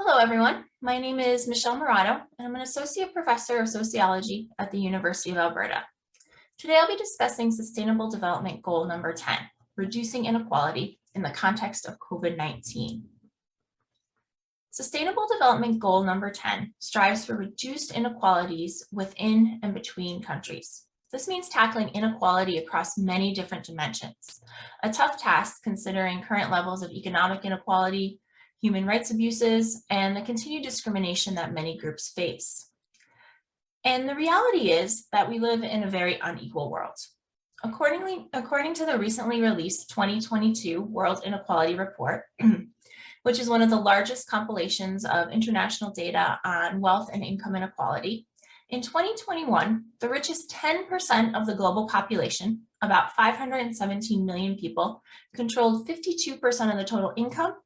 Hello, everyone. My name is Michelle Maroto, and I'm an Associate Professor of Sociology at the University of Alberta. Today, I'll be discussing Sustainable Development Goal number 10, reducing inequality in the context of COVID-19. Sustainable Development Goal number 10 strives for reduced inequalities within and between countries. This means tackling inequality across many different dimensions, a tough task considering current levels of economic inequality, human rights abuses, and the continued discrimination that many groups face. And the reality is that we live in a very unequal world. According to the recently released 2022 World Inequality Report, which is one of the largest compilations of international data on wealth and income inequality, in 2021, the richest 10% of the global population, about 517 million people, controlled 52% of the total income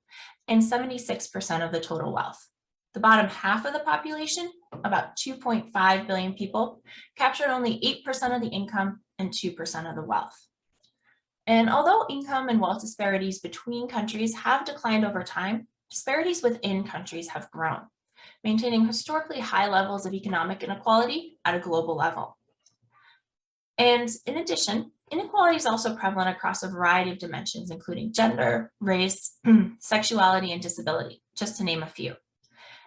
and 76% of the total wealth. The bottom half of the population, about 2.5 billion people, captured only 8% of the income and 2% of the wealth. And although income and wealth disparities between countries have declined over time, disparities within countries have grown, maintaining historically high levels of economic inequality at a global level. And in addition, inequality is also prevalent across a variety of dimensions, including gender, race, sexuality, and disability, just to name a few.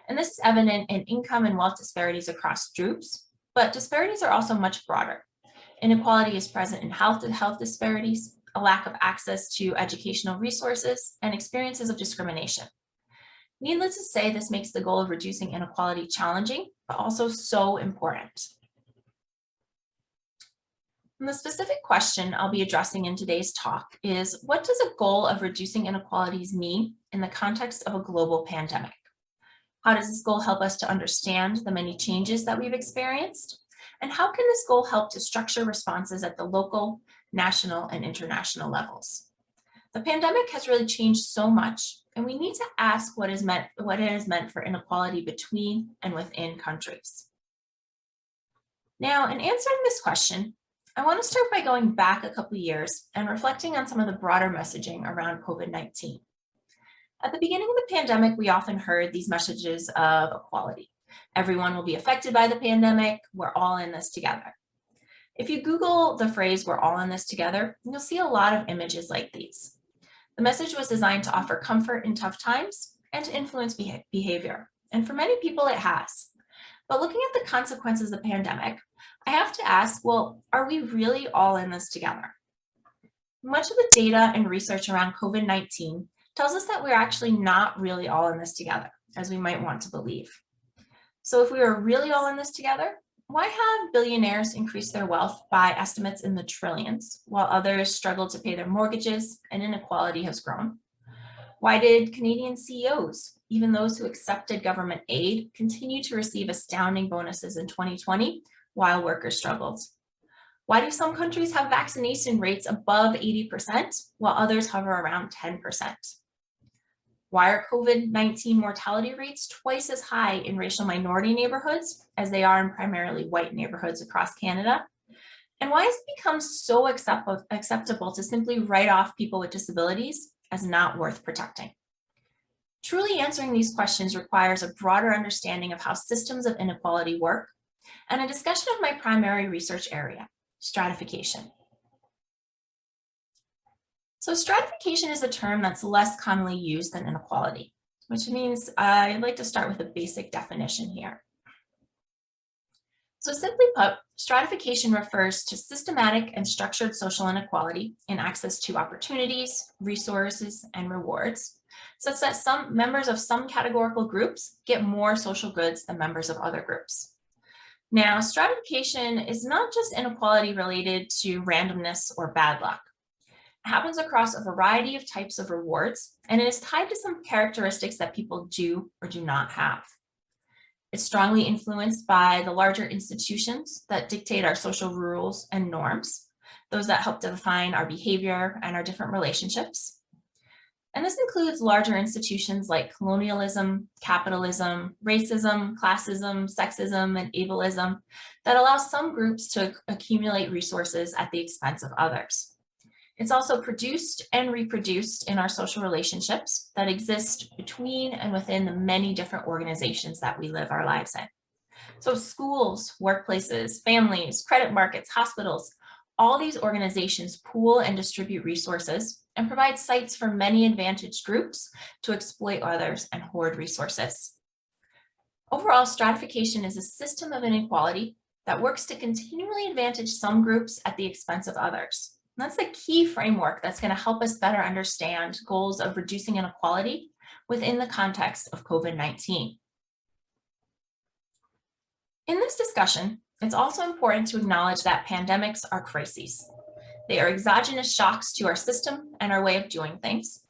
And this is evident in income and wealth disparities across groups, but disparities are also much broader. Inequality is present in health disparities, a lack of access to educational resources, and experiences of discrimination. Needless to say, this makes the goal of reducing inequality challenging, but also so important. And the specific question I'll be addressing in today's talk is, what does a goal of reducing inequalities mean in the context of a global pandemic? How does this goal help us to understand the many changes that we've experienced? And how can this goal help to structure responses at the local, national, and international levels? The pandemic has really changed so much, and we need to ask what it has meant for inequality between and within countries. Now, in answering this question, I want to start by going back a couple of years and reflecting on some of the broader messaging around COVID-19. At the beginning of the pandemic, we often heard these messages of equality. Everyone will be affected by the pandemic. We're all in this together. If you Google the phrase, "we're all in this together," you'll see a lot of images like these. The message was designed to offer comfort in tough times and to influence behavior. And for many people, it has. But looking at the consequences of the pandemic, I have to ask, well, are we really all in this together? Much of the data and research around COVID-19 tells us that we're actually not really all in this together, as we might want to believe. So if we are really all in this together, why have billionaires increased their wealth by estimates in the trillions, while others struggle to pay their mortgages and inequality has grown? Why did Canadian CEOs, even those who accepted government aid, continue to receive astounding bonuses in 2020 while workers struggled? Why do some countries have vaccination rates above 80% while others hover around 10%? Why are COVID-19 mortality rates twice as high in racial minority neighborhoods as they are in primarily white neighborhoods across Canada? And why has it become so acceptable to simply write off people with disabilities as not worth protecting? Truly answering these questions requires a broader understanding of how systems of inequality work and a discussion of my primary research area, stratification. So stratification is a term that's less commonly used than inequality, which means I'd like to start with a basic definition here. So simply put, stratification refers to systematic and structured social inequality in access to opportunities, resources, and rewards, such that some members of some categorical groups get more social goods than members of other groups. Now, stratification is not just inequality related to randomness or bad luck. It happens across a variety of types of rewards, and it is tied to some characteristics that people do or do not have. It's strongly influenced by the larger institutions that dictate our social rules and norms, those that help to define our behavior and our different relationships. And this includes larger institutions like colonialism, capitalism, racism, classism, sexism, and ableism that allow some groups to accumulate resources at the expense of others. It's also produced and reproduced in our social relationships that exist between and within the many different organizations that we live our lives in. So schools, workplaces, families, credit markets, hospitals, all these organizations pool and distribute resources and provide sites for many advantaged groups to exploit others and hoard resources. Overall, stratification is a system of inequality that works to continually advantage some groups at the expense of others. And that's the key framework that's going to help us better understand goals of reducing inequality within the context of COVID-19. In this discussion, it's also important to acknowledge that pandemics are crises. They are exogenous shocks to our system and our way of doing things.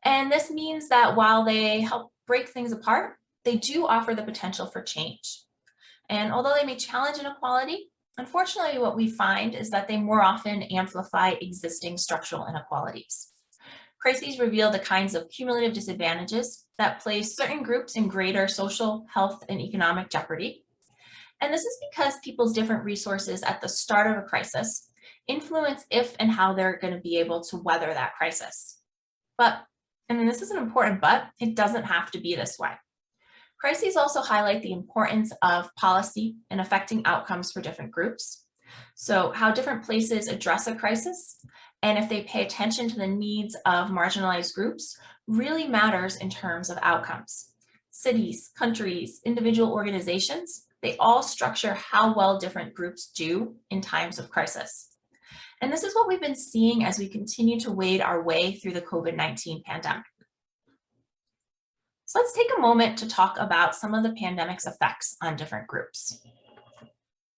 And this means that while they help break things apart, they do offer the potential for change. And although they may challenge inequality, unfortunately, what we find is that they more often amplify existing structural inequalities. Crises reveal the kinds of cumulative disadvantages that place certain groups in greater social, health, and economic jeopardy. And this is because people's different resources at the start of a crisis influence if and how they're going to be able to weather that crisis. But, and this is an important but, it doesn't have to be this way. Crises also highlight the importance of policy in affecting outcomes for different groups. So how different places address a crisis and if they pay attention to the needs of marginalized groups really matters in terms of outcomes. Cities, countries, individual organizations, they all structure how well different groups do in times of crisis. And this is what we've been seeing as we continue to wade our way through the COVID-19 pandemic. So let's take a moment to talk about some of the pandemic's effects on different groups.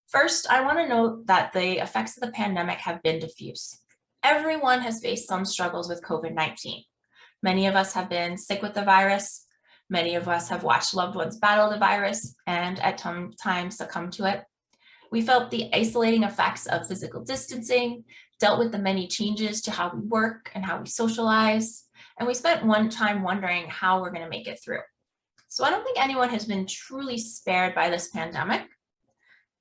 First, I want to note that the effects of the pandemic have been diffuse. Everyone has faced some struggles with COVID-19. Many of us have been sick with the virus. Many of us have watched loved ones battle the virus and at times succumb to it. We felt the isolating effects of physical distancing, dealt with the many changes to how we work and how we socialize, and we spent one time wondering how we're going to make it through. So I don't think anyone has been truly spared by this pandemic.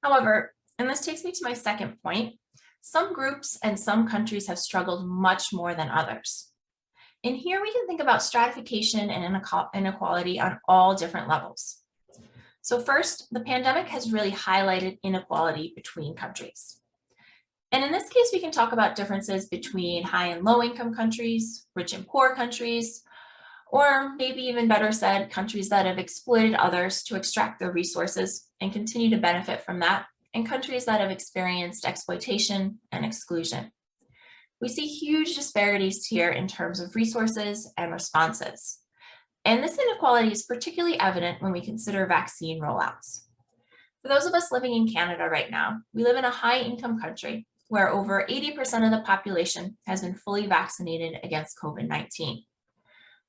However, and this takes me to my second point, some groups and some countries have struggled much more than others. And here we can think about stratification and inequality on all different levels. So first, the pandemic has really highlighted inequality between countries. And in this case, we can talk about differences between high and low income countries, rich and poor countries, or maybe even better said, countries that have exploited others to extract their resources and continue to benefit from that, and countries that have experienced exploitation and exclusion. We see huge disparities here in terms of resources and responses. And this inequality is particularly evident when we consider vaccine rollouts. For those of us living in Canada right now, we live in a high-income country where over 80% of the population has been fully vaccinated against COVID-19.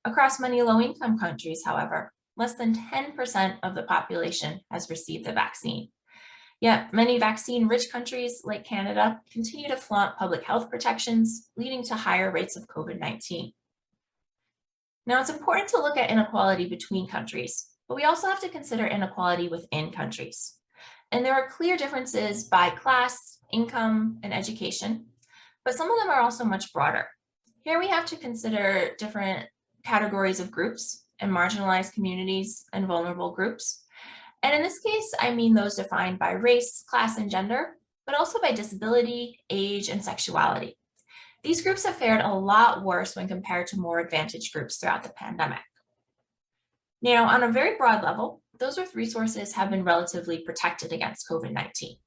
Across many low-income countries, however, less than 10% of the population has received the vaccine. Yet many vaccine-rich countries like Canada continue to flaunt public health protections, leading to higher rates of COVID-19. Now, it's important to look at inequality between countries, but we also have to consider inequality within countries. And there are clear differences by class, income, and education, but some of them are also much broader. Here we have to consider different categories of groups and marginalized communities and vulnerable groups. And in this case, I mean those defined by race, class, and gender, but also by disability, age, and sexuality. These groups have fared a lot worse when compared to more advantaged groups throughout the pandemic. Now, on a very broad level, those with resources have been relatively protected against COVID-19.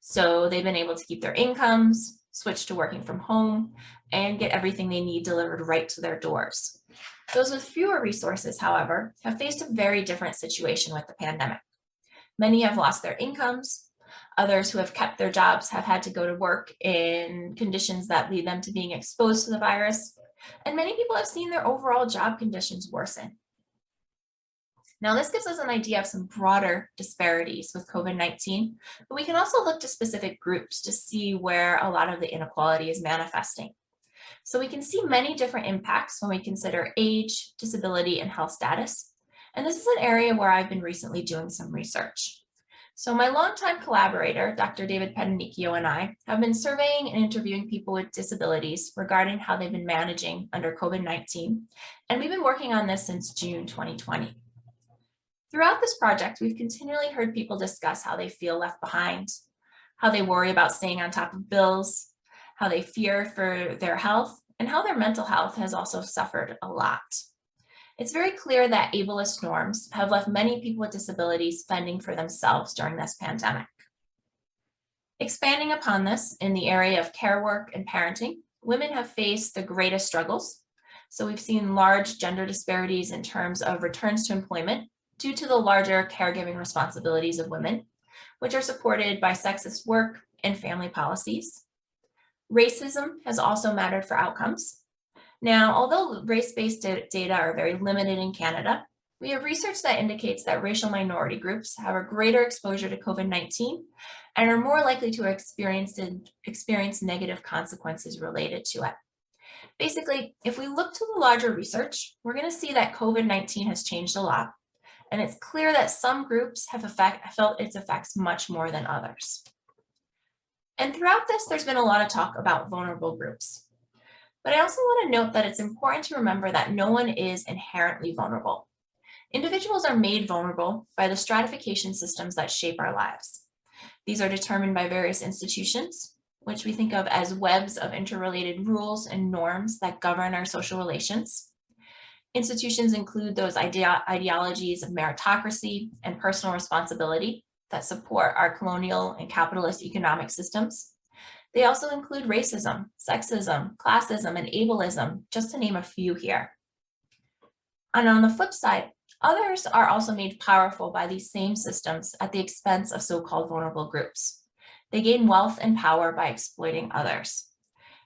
So they've been able to keep their incomes, switch to working from home, and get everything they need delivered right to their doors. Those with fewer resources, however, have faced a very different situation with the pandemic. Many have lost their incomes. Others who have kept their jobs have had to go to work in conditions that lead them to being exposed to the virus. And many people have seen their overall job conditions worsen. Now, this gives us an idea of some broader disparities with COVID-19, but we can also look to specific groups to see where a lot of the inequality is manifesting. So we can see many different impacts when we consider age, disability, and health status. And this is an area where I've been recently doing some research. So my longtime collaborator, Dr. David Pedanicchio, and I have been surveying and interviewing people with disabilities regarding how they've been managing under COVID-19, and we've been working on this since June 2020. Throughout this project, we've continually heard people discuss how they feel left behind, how they worry about staying on top of bills, how they fear for their health, and how their mental health has also suffered a lot. It's very clear that ableist norms have left many people with disabilities fending for themselves during this pandemic. Expanding upon this, in the area of care work and parenting, women have faced the greatest struggles. So we've seen large gender disparities in terms of returns to employment due to the larger caregiving responsibilities of women, which are supported by sexist work and family policies. Racism has also mattered for outcomes. Now, although race-based data are very limited in Canada, we have research that indicates that racial minority groups have a greater exposure to COVID-19 and are more likely to experience negative consequences related to it. Basically, if we look to the larger research, we're going to see that COVID-19 has changed a lot, and it's clear that some groups have felt its effects much more than others. And throughout this, there's been a lot of talk about vulnerable groups. But I also want to note that it's important to remember that no one is inherently vulnerable. Individuals are made vulnerable by the stratification systems that shape our lives. These are determined by various institutions, which we think of as webs of interrelated rules and norms that govern our social relations. Institutions include those ideologies of meritocracy and personal responsibility that support our colonial and capitalist economic systems. They also include racism, sexism, classism, and ableism, just to name a few here. And on the flip side, others are also made powerful by these same systems at the expense of so-called vulnerable groups. They gain wealth and power by exploiting others.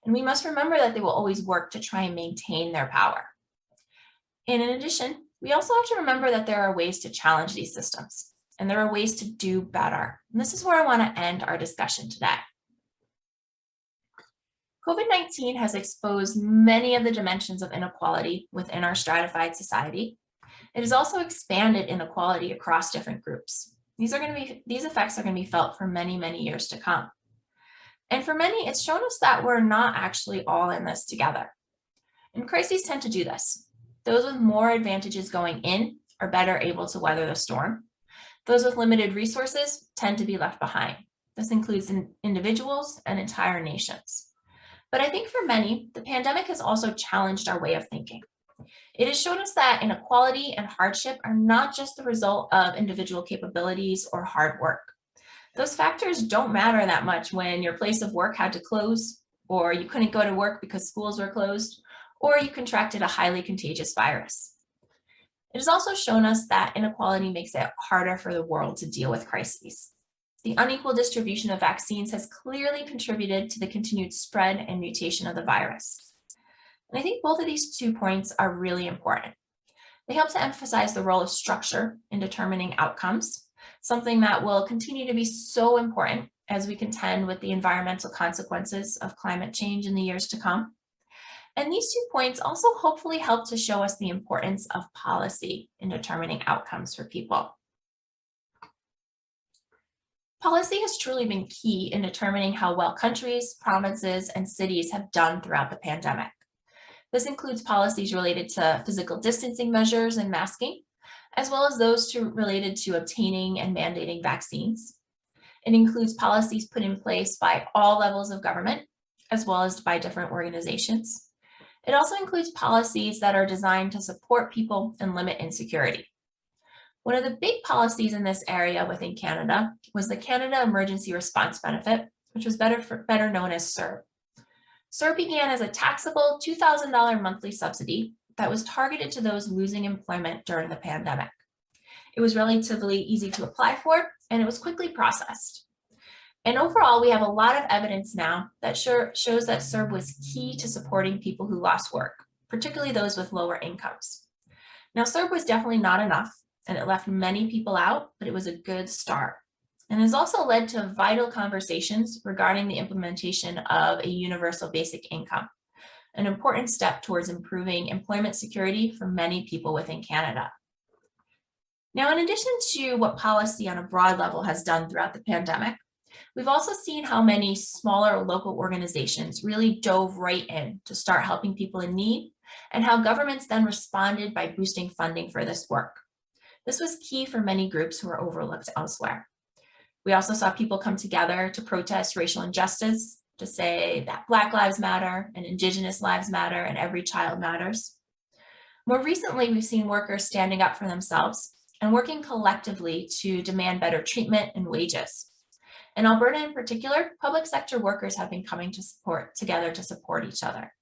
And we must remember that they will always work to try and maintain their power. And in addition, we also have to remember that there are ways to challenge these systems, and there are ways to do better. And this is where I want to end our discussion today. COVID-19 has exposed many of the dimensions of inequality within our stratified society. It has also expanded inequality across different groups. These effects are going to be felt for many, many years to come. And for many, it's shown us that we're not actually all in this together. And crises tend to do this. Those with more advantages going in are better able to weather the storm. Those with limited resources tend to be left behind. This includes individuals and entire nations. But I think for many, the pandemic has also challenged our way of thinking. It has shown us that inequality and hardship are not just the result of individual capabilities or hard work. Those factors don't matter that much when your place of work had to close, or you couldn't go to work because schools were closed, or you contracted a highly contagious virus. It has also shown us that inequality makes it harder for the world to deal with crises. The unequal distribution of vaccines has clearly contributed to the continued spread and mutation of the virus. And I think both of these 2 points are really important. They help to emphasize the role of structure in determining outcomes, something that will continue to be so important as we contend with the environmental consequences of climate change in the years to come. And these 2 points also hopefully help to show us the importance of policy in determining outcomes for people. Policy has truly been key in determining how well countries, provinces, and cities have done throughout the pandemic. This includes policies related to physical distancing measures and masking, as well as those related to obtaining and mandating vaccines. It includes policies put in place by all levels of government, as well as by different organizations. It also includes policies that are designed to support people and limit insecurity. One of the big policies in this area within Canada was the Canada Emergency Response Benefit, which was better known as CERB. CERB began as a taxable $2,000 monthly subsidy that was targeted to those losing employment during the pandemic. It was relatively easy to apply for, and it was quickly processed. And overall, we have a lot of evidence now that shows that CERB was key to supporting people who lost work, particularly those with lower incomes. Now, CERB was definitely not enough, and it left many people out, but it was a good start. And has also led to vital conversations regarding the implementation of a universal basic income, an important step towards improving employment security for many people within Canada. Now, in addition to what policy on a broad level has done throughout the pandemic, we've also seen how many smaller local organizations really dove right in to start helping people in need, and how governments then responded by boosting funding for this work. This was key for many groups who were overlooked elsewhere. We also saw people come together to protest racial injustice, to say that Black lives matter and Indigenous lives matter and every child matters. More recently, we've seen workers standing up for themselves and working collectively to demand better treatment and wages. In Alberta in particular, public sector workers have been coming together to support each other.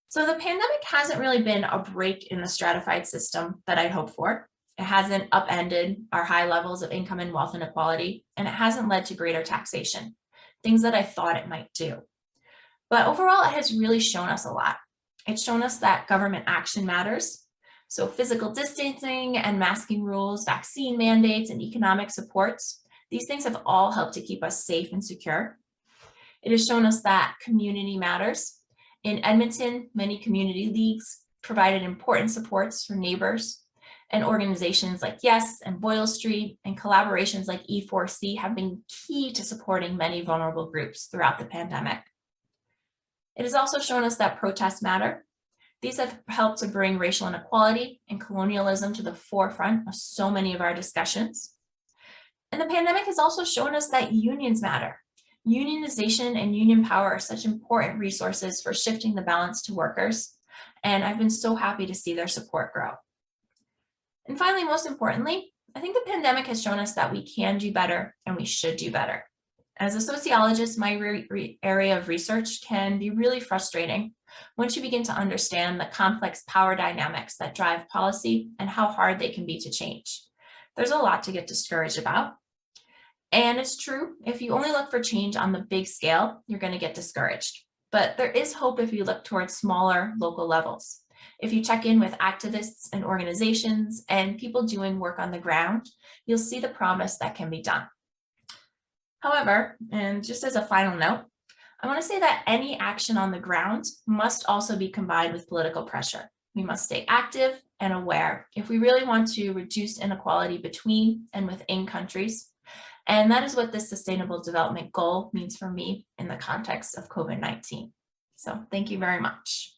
So the pandemic hasn't really been a break in the stratified system that I'd hoped for. It hasn't upended our high levels of income and wealth inequality, and it hasn't led to greater taxation, things that I thought it might do. But overall, it has really shown us a lot. It's shown us that government action matters. So physical distancing and masking rules, vaccine mandates, and economic supports, these things have all helped to keep us safe and secure. It has shown us that community matters. In Edmonton, many community leagues provided important supports for neighbors, and organizations like Yes and Boyle Street and collaborations like E4C have been key to supporting many vulnerable groups throughout the pandemic. It has also shown us that protests matter. These have helped to bring racial inequality and colonialism to the forefront of so many of our discussions. And the pandemic has also shown us that unions matter. Unionization and union power are such important resources for shifting the balance to workers, and I've been so happy to see their support grow. And finally, most importantly, I think the pandemic has shown us that we can do better and we should do better. As a sociologist, my area of research can be really frustrating once you begin to understand the complex power dynamics that drive policy and how hard they can be to change. There's a lot to get discouraged about. And it's true, if you only look for change on the big scale, you're going to get discouraged. But there is hope if you look towards smaller local levels. If you check in with activists and organizations and people doing work on the ground, you'll see the promise that can be done. However, and just as a final note, I want to say that any action on the ground must also be combined with political pressure. We must stay active and aware if we really want to reduce inequality between and within countries. And that is what this Sustainable Development Goal means for me in the context of COVID-19. So thank you very much.